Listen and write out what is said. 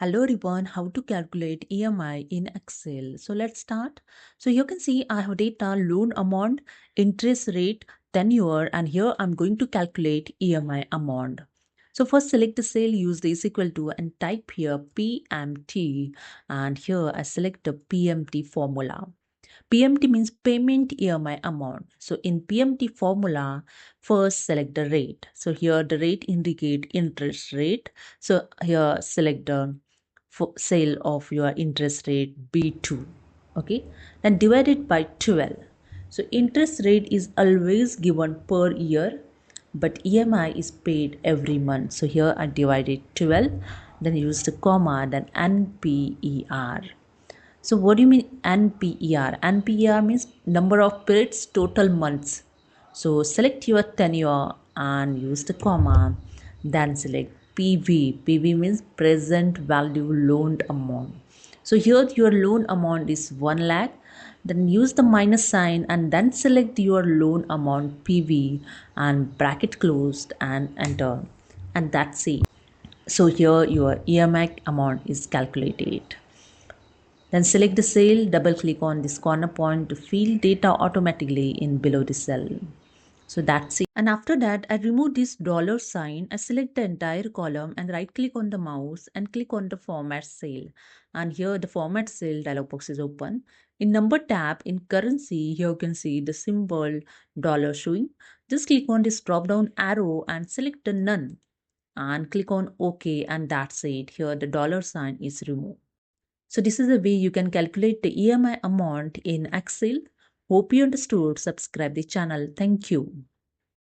Hello everyone, how to calculate EMI in Excel. So let's start. So you can see I have data, loan amount, interest rate, tenure, and here I'm going to calculate EMI amount. So first select the cell, use the is equal to and type here PMT, and here I select the PMT formula. PMT means payment EMI amount. So in PMT formula, first select the rate. So here the rate indicate interest rate. So here select the sale of your interest rate B2. Okay. Then divide it by 12. So interest rate is always given per year, but EMI is paid every month. So here I divided 12, then use the comma, then NPER. So what do you mean NPER? NPER means number of periods, total months. So select your tenure and use the comma. Then select PV. PV means present value loaned amount. So here your loan amount is 1 lakh. Then use the minus sign and then select your loan amount PV and bracket closed and enter. And that's it. So here your EMI amount is calculated. Then select the cell, double click on this corner point to fill data automatically in below the cell. So that's it. And after that, I remove this dollar sign. I select the entire column and right click on the mouse and click on the format cell. And here the format cell dialog box is open. In number tab in currency, here you can see the symbol dollar showing. Just click on this drop down arrow and select the none and click on OK, and that's it. Here the dollar sign is removed. So this is the way you can calculate the EMI amount in Excel. Hope you understood. Subscribe the channel. Thank you.